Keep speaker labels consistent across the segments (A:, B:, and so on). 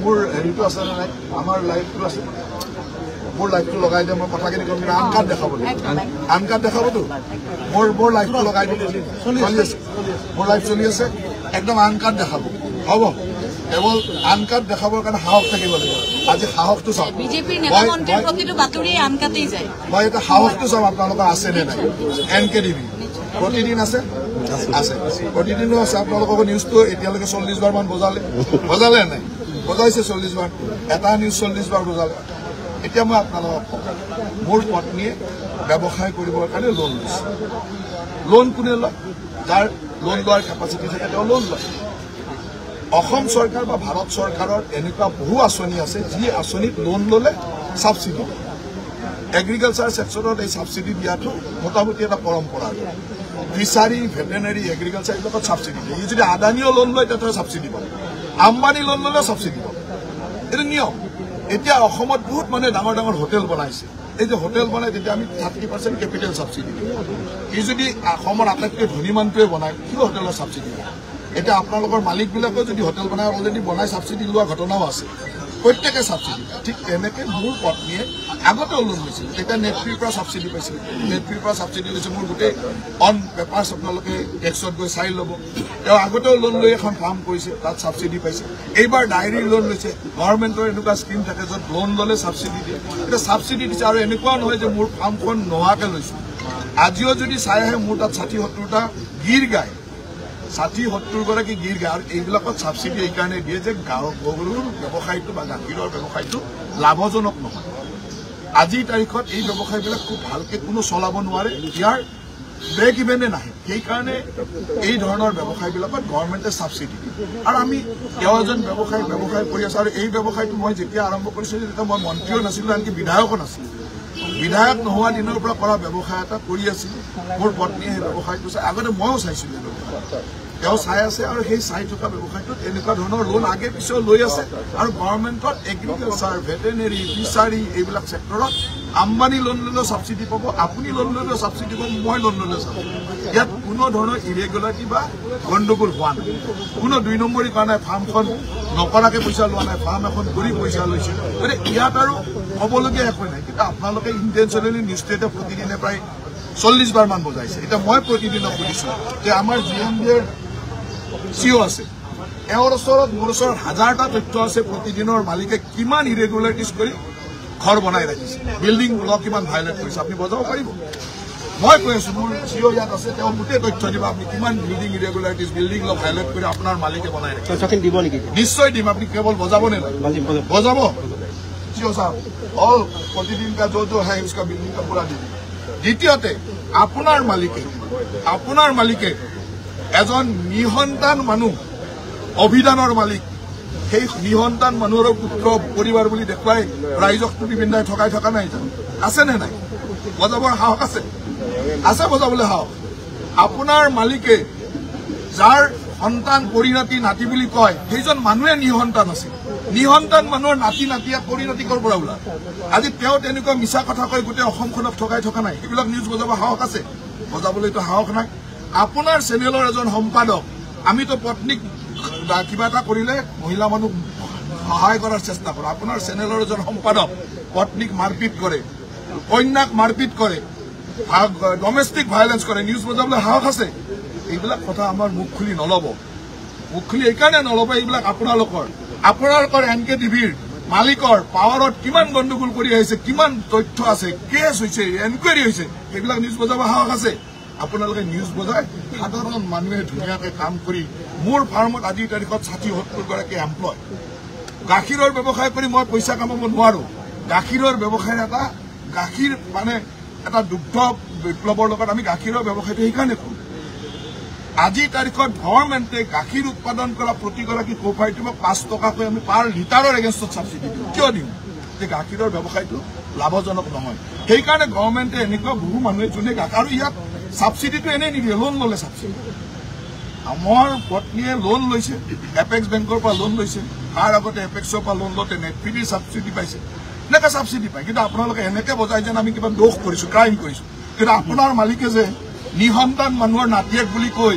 A: মোৰ হেৰিটো আছে নে নাই আমাৰ লাইফটো আছে মোৰ লাইফটো লগাই দিয়ে মই কথাখিনি কম কিন্তু আন কাৰ্ড দেখাব আন কাৰ্ড দেখাবতো মোৰ লাইফটো লগাই দিয়ে চলি আছে মোৰ লাইফ চলি আছে একদম আন কাৰ্ড দেখাব হ'ব কেৱল আন কাৰ্ড দেখাবৰ কাৰণে সাহস থাকিব লাগিব আজি সাহসটো চাওক
B: বিজেপিৰ নেতা মন্ত্ৰীৰ প্ৰতিটো বাতৰি আন কাটেই যায়
A: মই এটা সাহসটো চাম আপোনালোকৰ আছে নে নাই NKTV প্ৰতিদিন আছে আছে প্ৰতিদিনো আছে আপোনালোকৰ নিউজটো এতিয়ালৈকে 40 বাৰ মান বজালে নাই বজাইছে 40 বাৰ এটা নিউজ 40 বাৰ বজালে এতিয়া মই আপোনালোকক মোৰ পত্নীয়ে ব্যৱসায় কৰিবৰ কাৰণে লোন লৈছে লোন কোনে লয় যাৰ লোন লোৱাৰ কেপাচিটি থাকে তেওঁ লোন লয় অসম চৰকাৰ বা ভাৰত চৰকাৰৰ এনেকুৱা বহু আঁচনি আছে যি আঁচনিত লোন ল'লে ছাবচিডি এগ্ৰিকালচাৰ ছেক্টৰত এই ছাবচিডি দিয়াটো মোটামুটি এটা পৰম্পৰা ফিচাৰী ভেটেনেৰী এগ্ৰিকালচাৰ এইবিলাকত ছাবচিডি দিয়ে যদি আদানীও লোন লয় তেতিয়া ছাবচিডি পাব আম্বানী লোন ল'লেও ছাবচিডি পাব এইটো নিয়ম এতিয়া অসমত বহুত মানুহে ডাঙৰ ডাঙৰ হোটেল বনাইছে এই যে হোটেল বনাই তেতিয়া আমি 30% কেপিটেল ছাবচিডি দিওঁ ই যদি অসমৰ আটাইতকৈ ধনী মানুহটোৱে বনায় কি হোটেলৰ ছাবচিডি দিয়ে এতিয়া আপোনালোকৰ মালিকবিলাকেও যদি হোটেল বনাই অলৰেডি বনাই ছাবচিডি লোৱা ঘটনাও আছে প্ৰত্যেকে ছাবচিডি ঠিক তেনেকৈ মোৰ পত্নীয়ে আগতেও লোন লৈছিল তেতিয়া নেটফ্ৰিৰ পৰা ছাবচিডি পাইছিল নেটফ্ৰিৰ পৰা ছাবচিডি লৈছে মোৰ গোটেই অন পেপাৰ্ছ আপোনালোকে টেক্সত গৈ চাই ল'ব তেওঁ আগতেও লোন লৈ এখন ফাৰ্ম কৰিছে তাত ছাবচিডি পাইছে এইবাৰ ডায়েৰী লোন লৈছে গভৰ্ণমেণ্টৰ এনেকুৱা স্কিম থাকে য'ত লোন ল'লে ছাবচিডি দিয়ে এতিয়া ছাবচিডি দিছে আৰু এনেকুৱাও নহয় যে মোৰ ফাৰ্মখন নোহোৱাকৈ লৈছোঁ আজিও যদি চাই আহে মোৰ তাত 60-70টা গীৰ গায় 60-70 গৰাকী গীৰ গায় আৰু এইবিলাকত ছাবচিডি এইকাৰণে দিয়ে যে গৰুৰ ব্যৱসায়টো বা গাখীৰৰ ব্যৱসায়টো লাভজনক নহয় আজিৰ তাৰিখত এই ব্যৱসায়বিলাক খুব ভালকৈ কোনো চলাব নোৱাৰে ইয়াৰ ব্ৰেক ইভেনে নাহে সেইকাৰণে এই ধৰণৰ ব্যৱসায়বিলাকত গভৰ্ণমেণ্টে ছাবচিডি দিয়ে আৰু আমি তেওঁ এজন ব্যৱসায় কৰি আছোঁ আৰু এই ব্যৱসায়টো মই যেতিয়া আৰম্ভ কৰিছিলোঁ তেতিয়া মই মন্ত্ৰীও নাছিলোঁ আনকি বিধায়কো নাছিলোঁ বিধায়ক নোহোৱা দিনৰ পৰা কৰা ব্যৱসায় এটা কৰি আছিলোঁ মোৰ পত্নীয়ে সেই ব্যৱসায়টো চাই আগতে ময়ো চাইছিলোঁ তেওঁ চাই আছে আৰু সেই চাই থকা ব্যৱসায়টোত এনেকুৱা ধৰণৰ লোন আগে পিছেও লৈ আছে আৰু গভৰ্ণমেণ্টত এগ্ৰিকালচাৰ ভেটেনেৰী ফিচাৰী এইবিলাক ছেক্টৰত আম্বানী লোন ল'লেও ছাবচিডি পাব আপুনি লোন ল'লেও ছাবচিডি পাব মই লোন ল'লেও ছাবচিডি ইয়াত কোনো ধৰণৰ ইৰেগুলাৰিটি বা গণ্ডগোল হোৱা নাই কোনো 2 নম্বৰী কৰা নাই ফাৰ্মখন নকৰাকৈ পইচা লোৱা নাই ফাৰ্ম এখন কৰি পইচা লৈছে গতিকে ইয়াত আৰু ক'বলগীয়া একো নাই কিন্তু আপোনালোকে ইণ্টেনশ্যনেলি নিউজটো এতিয়া প্ৰতিদিনে প্ৰায় 40 বাৰ মান বজাইছে এতিয়া মই প্ৰতিদিনক সুধিছোঁ যে আমাৰ GMBৰ CEO আছে এওঁৰ ওচৰত মোৰ ওচৰত 1000টা তথ্য আছে প্ৰতিদিনৰ মালিকে কিমান ইৰেগুলাৰিটিজ কৰি ঘৰ বনাই ৰাখিছে বিল্ডিং ল কিমান ভাইলেট কৰিছে আপুনি বজাব পাৰিব মই কৈ আছোঁ মোৰ CEO ইয়াত আছে তেওঁ গোটেই তথ্য দিব আপুনি কিমান বিল্ডিং ইৰেগুলাৰিটিজ বিল্ডিং ল ভাইলেট কৰি আপোনাৰ মালিকে বনাই ৰাখিছে
C: দিব নেকি
A: নিশ্চয় দিম আপুনি কেৱল বজাব নে বজাব CEO साहब অল প্ৰতিদিন কা जो है उसका बिल्डिंग का पूरा दिन দ্বিতীয়তে আপোনাৰ মালিকে এজন নিসন্তান মানুহ অভিধানৰ মালিক সেই নিসন্তান মানুহৰ পুত্ৰ পৰিবাৰ বুলি দেখুৱাই ৰাইজক টুপি পিন্ধাই ঠকাই থকা নাই জানো আছে নে নাই বজাবৰ সাহস আছে বজাবলৈ সাহস আপোনাৰ মালিকে যাৰ সন্তান পৰিণতি নাতি বুলি কয় সেইজন মানুহে নিসন্তান আছিল নিসন্তান মানুহৰ নাতিয়া পৰিণতি কৰ পৰা ওলাল আজি তেওঁ তেনেকুৱা মিছা কথা কৈ গোটেই অসমখনক ঠকাই থকা নাই এইবিলাক নিউজ বজাব সাহস আছে বজাবলৈতো সাহস নাই আপোনাৰ চেনেলৰ এজন সম্পাদক আমিতো পত্নীক কিবা এটা কৰিলে মহিলা মানুহ সহায় কৰাৰ চেষ্টা কৰোঁ আপোনাৰ চেনেলৰ এজন সম্পাদক পত্নীক মাৰপিট কৰে কন্যাক মাৰপিট কৰে ডমেষ্টিক ভাইলেন্স কৰে নিউজ বজাবলৈ সাহস আছে এইবিলাক কথা আমাৰ মুখ খুলি নল'ব মুখ খুলি এইকাৰণে নল'ব এইবিলাক আপোনালোকৰ NKTVৰ মালিকৰ পাৱাৰত কিমান গণ্ডগোল কৰি আহিছে কিমান তথ্য আছে কেছ হৈছে এনকুৱাৰী হৈছে এইবিলাক নিউজ বজাব সাহস আছে আপোনালোকে নিউজ বজাই সাধাৰণ মানুহে ধুনীয়াকৈ কাম কৰি মোৰ ফাৰ্মত আজিৰ তাৰিখত 60-70 গৰাকী এমপ্লয় গাখীৰৰ ব্যৱসায় কৰি মই পইচা কামাব নোৱাৰো গাখীৰৰ ব্যৱসায় গাখীৰ মানে এটা দুগ্ধ বিপ্লৱৰ লগত আমি গাখীৰৰ ব্যৱসায়টো সেইকাৰণে কৰোঁ আজিৰ তাৰিখত গভৰ্ণমেণ্টে গাখীৰ উৎপাদন কৰা প্ৰতিগৰাকী কোঅপাৰেটিভক 5 টকাকৈ আমি পাৰ লিটাৰৰ এগেইনষ্টত ছাবচিডি দিওঁ কিয় দিওঁ যে গাখীৰৰ ব্যৱসায়টো লাভজনক নহয় সেইকাৰণে গভৰ্ণমেণ্টে এনেকুৱা বহু মানুহে যোনে আৰু ইয়াত ছাবচিডিটো এনেই নিদিয়ে লোন ল'লে ছাবচিডি আমাৰ পত্নীয়ে লোন লৈছে এপেক্স বেংকৰ পৰা লোন লৈছে তাৰ আগতে এপেক্সৰ পৰা লোন লওঁতে নেটফ্ৰিৰ ছাবচিডি পাইছে এনেকৈ ছাবচিডি পায় কিন্তু আপোনালোকে এনেকৈ বজাই যেন আমি কিবা দোষ কৰিছোঁ ক্ৰাইম কৰিছোঁ কিন্তু আপোনাৰ মালিকে যে নিসন্তান মানুহৰ নাতিয়েক বুলি কৈ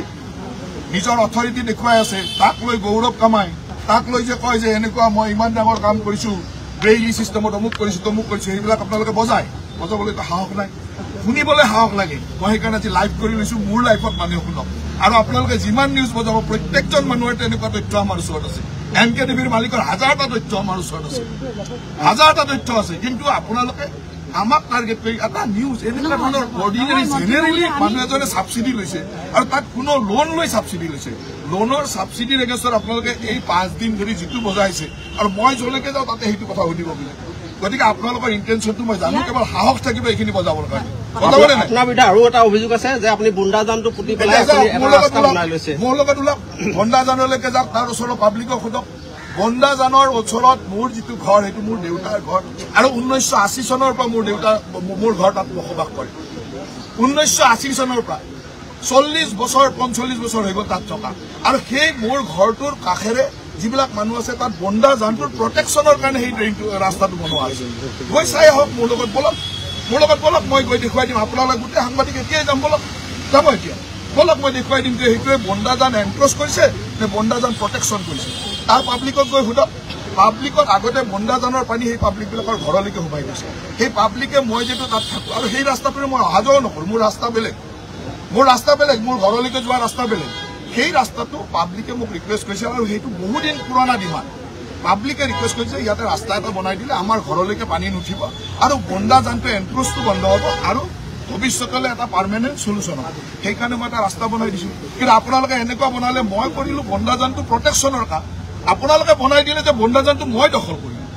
A: নিজৰ অথৰিটি দেখুৱাই আছে তাক লৈ গৌৰৱ কামাই তাক লৈ যে কয় যে এনেকুৱা মই ইমান ডাঙৰ কাম কৰিছো, ব্ৰেইলি চিষ্টেমত অমুক কৰিছো তমুক কৰিছো, সেইবিলাক আপোনালোকে বজাবলৈ সাহস নাই, শুনিবলৈ সাহস লাগে। মই সেইকাৰণে আজি লাইভ কৰি লৈছো, মোৰ লাইফত মানুহে শুনক। আৰু আপোনালোকে যিমান নিউজ বজাব, প্ৰত্যেকজন মানুহৰ তেনেকুৱা তথ্য আমাৰ ওচৰত আছে। NKTVৰ মালিকৰ হাজাৰটা তথ্য আমাৰ ওচৰত আছে, হাজাৰটা তথ্য আছে। কিন্তু আপোনালোকে আমাক টাৰ্গেট কৰি এটা নিউজ এনেকুৱা ধৰণৰ অৰ্ডিনেৰী জেনেৰেলি মানুহ এজনে ছাবচিডি লৈছে, আৰু তাত কোনো লোন লৈ ছাবচিডি লৈছে। লোনৰ ছাবচিডিৰ এগেইনষ্টত আপোনালোকে এই 5 দিন ধৰি যিটো বজাইছে, আৰু মই যলৈকে যাওঁ তাতে সেইটো কথা সুধিব বোলে। গতিকে আপোনালোকৰ ইণ্টেনশ্যনটো মই জানো, কেৱল সাহস থাকিব এইখিনি বজাবৰ কাৰণে।
C: আপোনাৰ বিৰুদ্ধে আৰু এটা অভিযোগ আছে যে আপুনি বুন্দাজানটো পুতি পেলাই
A: মোৰ লগত ওলাওক, বন্দাজানলৈকে যাওক, তাৰ ওচৰৰ পাব্লিকক সোধক। বন্দাজানৰ ওচৰত মোৰ যিটো ঘৰ, সেইটো মোৰ দেউতাৰ ঘৰ, আৰু 1980 চনৰ পৰা মোৰ ঘৰ তাত বসবাস কৰে। 1980 চনৰ পৰা 40 বছৰ 45 বছৰ হৈ গ'ল তাত থকা। আৰু সেই মোৰ ঘৰটোৰ কাষেৰে যিবিলাক মানুহ আছে, তাত বন্দাজানটোৰ প্ৰটেকশ্যনৰ কাৰণে সেই ৰাস্তাটো বনোৱা হৈছে। গৈ চাই আহক, মোৰ লগত বলক, মই গৈ দেখুৱাই দিম। আপোনালোকে গোটেই সাংবাদিক এতিয়াই যাম, বলক, যাব এতিয়া, বলক, মই দেখুৱাই দিম যে সেইটোৱে বন্দাজান এনক্ৰচ কৰিছে নে বন্দাজান প্ৰটেকশ্যন কৰিছে। তাৰ পাব্লিকক গৈ সোধক। পাব্লিকত আগতে বন্দাজানৰ পানী সেই পাব্লিকবিলাকৰ ঘৰলৈকে সোমাই গৈছে। সেই পাব্লিকে, মই যিটো তাত থাকোঁ, আৰু সেই ৰাস্তাটোৰে মই অহা যোৱাও নকৰোঁ, মোৰ ৰাস্তা বেলেগ, মোৰ ঘৰলৈকে যোৱা ৰাস্তা বেলেগ। সেই ৰাস্তাটো পাব্লিকে মোক ৰিকুৱেষ্ট কৰিছে, আৰু সেইটো বহুদিন পুৰণা ডিমাণ্ড। পাব্লিকে ৰিকুৱেষ্ট কৰিছে ইয়াতে ৰাস্তা এটা বনাই দিলে আমাৰ ঘৰলৈকে পানী নুঠিব, আৰু বন্দাজানটো এনক্ৰচটো বন্ধ হ'ব, আৰু ভৱিষ্যতলৈ এটা পাৰ্মানেণ্ট চলিউশ্যন হ'ব। সেইকাৰণে মই এটা ৰাস্তা বনাই দিছোঁ। কিন্তু আপোনালোকে এনেকুৱা বনালে, মই কৰিলোঁ বন্দাজানটো প্ৰটেকশ্যনৰ কাম, আপোনালোকে বনাই দিলে যে বন্দাজানটো মই দখল কৰিলোঁ।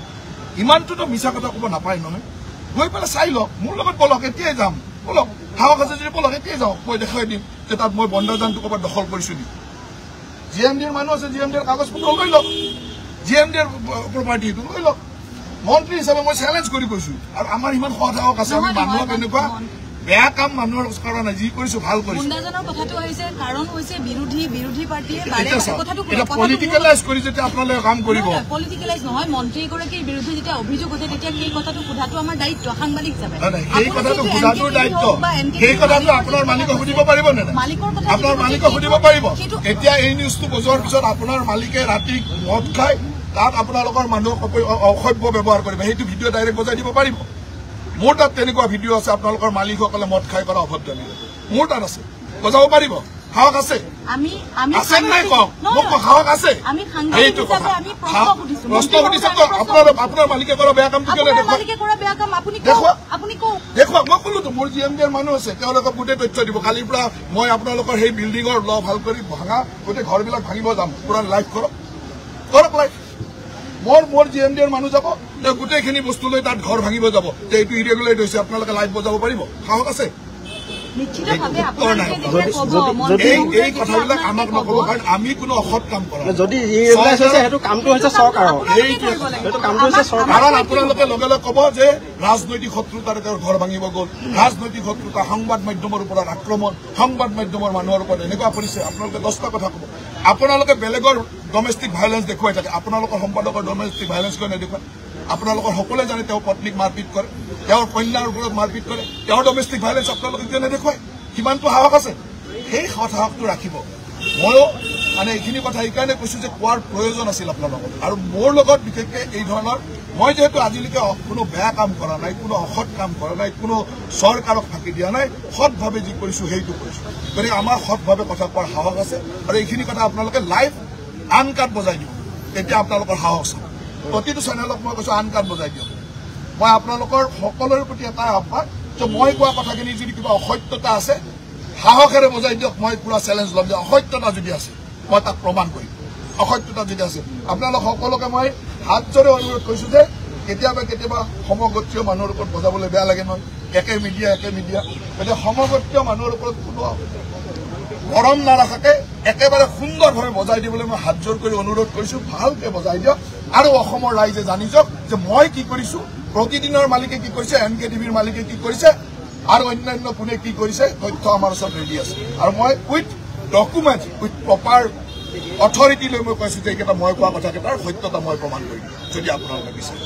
A: ইমানটোতো মিছা কথা ক'ব নাপায় নহয়। গৈ পেলাই চাই লওক, মোৰ লগত বলক, এতিয়াই যাম, বলক, সাহস আছে যদি বলক, এতিয়াই যাওক, মই দেখুৱাই দিম যে তাত মই বন্দাজানটো ক'ৰবাত দখল কৰিছোঁ নেকি। GMDৰ মানুহ আছে, GMDৰ কাগজ পত্ৰ লৈ লওক, GMDৰ প্ৰপাৰ্টিটো লৈ লওক। মন্ত্ৰী হিচাপে মই চেলেঞ্জ কৰি কৈছোঁ, আৰু আমাৰ ইমান সাহস আছে। আমি মানুহক এনেকুৱা বেয়া কাম মানুহৰ কৰা নাই, যি কৰিছো ভাল কৰিছো।
B: বন্দাজানৰ কথাটো আহিছে, কাৰণ হৈছে বিৰোধী পাৰ্টিয়ে
A: পলিটিকেলাইজ কৰি যেতিয়া আপোনালোকে কাম কৰিব,
B: পলিটিকেলাইজ নহয়, মন্ত্ৰী এগৰাকীৰ বিৰুদ্ধে যেতিয়া অভিযোগ উঠে, তেতিয়া সেই কথাটো সোধাটো আমাৰ দায়িত্ব সাংবাদিক হিচাপে।
A: সেই কথাটো সোধাটোৰ দায়িত্ব, সেই কথাটো আপোনাৰ মালিকক সুধিব পাৰিব নে নাই? আপোনাৰ মালিকক সুধিব পাৰিব। এতিয়া এই নিউজটো বজোৱাৰ পিছত আপোনাৰ মালিকে ৰাতি মদ খাই তাত আপোনালোকৰ মানুহক অসভ্য ব্যৱহাৰ কৰিব, সেইটো ভিডিঅ' ডাইৰেক্ট বজাই দিব পাৰিব। মোৰ তাত তেনেকুৱা ভিডিঅ' আছে, আপোনালোকৰ মালিকসকলে মদ খাই কৰা অভদ্ৰামী, মোৰ তাত আছে, বজাব পাৰিব। সাহস আছে? আছে নাই কওক, মোক সাহস আছে? সেইটো কথা প্ৰশ্ন সুধিছে, আপোনাৰ মালিকে কৰা বেয়া কামটো কেলে দেখুৱাওক। মই ক'লোতো মোৰ GMDৰ মানুহ আছে, তেওঁলোকক গোটেই তথ্য দিব। কালিৰ পৰা মই আপোনালোকৰ সেই বিল্ডিঙৰ ভাল কৰি ভাঙা গোটেই ঘৰবিলাক ভাঙিব যাম, পুৰা লাইভ কৰক লাইভ। মোৰ GMDৰ মানুহ যাব, তেওঁ গোটেইখিনি বস্তু লৈ তাত ঘৰ ভাঙিব যাব, যে এইটো ইৰেগুলেট হৈছে, আপোনালোকে লাইভ বজাব পাৰিব? সাহস আছে? এই কথাবিলাক আমাক নক'ব, কাৰণ আমি কোনো অসৎ কাম কৰা নাই।
C: যদি সেইটো কামটো হৈছে চৰকাৰৰ,
A: কাৰণ আপোনালোকে লগে লগে ক'ব যে ৰাজনৈতিক শত্ৰুতাৰে তেওঁৰ ঘৰ ভাঙিব গ'ল, ৰাজনৈতিক শত্ৰুতা, সংবাদ মাধ্যমৰ ওপৰত আক্ৰমণ, সংবাদ মাধ্যমৰ মানুহৰ ওপৰত এনেকুৱা কৰিছে। আপোনালোকে 10টা কথা ক'ব। আপোনালোকে বেলেগৰ ডমেষ্টিক ভাইলেঞ্চ দেখুৱাই থাকে, আপোনালোকৰ সম্পাদকৰ ডমেষ্টিক ভাইলেঞ্চ কিয় নেদেখুৱায়? আপোনালোকৰ সকলোৱে জানে তেওঁ পত্নীক মাৰপিট কৰে, তেওঁৰ কন্যাৰ ওপৰত মাৰপিট কৰে, তেওঁৰ ডমেষ্টিক ভাইলেঞ্চ আপোনালোকে কিয় নেদেখুৱায়? কিমানটো সাহস আছে? সেই সাহসটো ৰাখিব। ময়ো এইখিনি কথা এইকাৰণে কৈছো যে কোৱাৰ প্ৰয়োজন আছিল আপোনালোকক। আৰু মোৰ লগত বিশেষকৈ এই ধৰণৰ, মই যিহেতু আজিলৈকে কোনো বেয়া কাম কৰা নাই, কোনো অসৎ কাম কৰা নাই, কোনো চৰকাৰক ফাঁকি দিয়া নাই, সৎভাৱে যি কৰিছো সেইটো কৰিছো। গতিকে আমাৰ সৎভাৱে কথা কোৱাৰ সাহস আছে, আৰু এইখিনি কথা আপোনালোকে লাইভ আনকাট বজাই দিব। তেতিয়া আপোনালোকৰ সাহস আছে। প্ৰতিটো চেনেলক মই কৈছো আনকাট বজাই দিয়ক। মই আপোনালোকৰ সকলোৰে প্ৰতি এটা আহ্বান যে মই কোৱা কথাখিনি যদি কিবা অসত্যতা আছে, সাহসেৰে বজাই দিয়ক। মই পুৰা চেলেঞ্জ ল'ম যে অসত্যতা যদি আছে মই তাক প্ৰমাণ কৰিম। অসত্যতা যদি আছে, আপোনালোক সকলোকে মই হাত জোৰে অনুৰোধ কৰিছো যে কেতিয়াবা সমগোত্ৰীয় মানুহৰ ওপৰত বজাবলৈ বেয়া লাগে নহয়, একে মিডিয়া। গতিকে সমগোত্ৰীয় মানুহৰ ওপৰত কোনো গৰম নাৰাখাকে একেবাৰে সুন্দৰভাৱে বজাই দিবলৈ মই হাত জোৰ কৰি অনুৰোধ কৰিছো। ভালকে বজাই দিয়ক, আৰু অসমৰ ৰাইজে জানি যাওক যে মই কি কৰিছো, প্ৰতিদিনৰ মালিকে কি কৰিছে, NKTVৰ মালিকে কি কৰিছে, আৰু অন্যান্য কোনে কি কৰিছে, তথ্য আমাৰ ওচৰত ৰেডি আছে। আৰু মই with document, with proper authority লৈ মই কৈছো যে এইকেইটা মই কোৱা কথাকেইটাৰ সত্যতা মই প্ৰমাণ কৰিম, যদি আপোনালোকে বিচাৰে।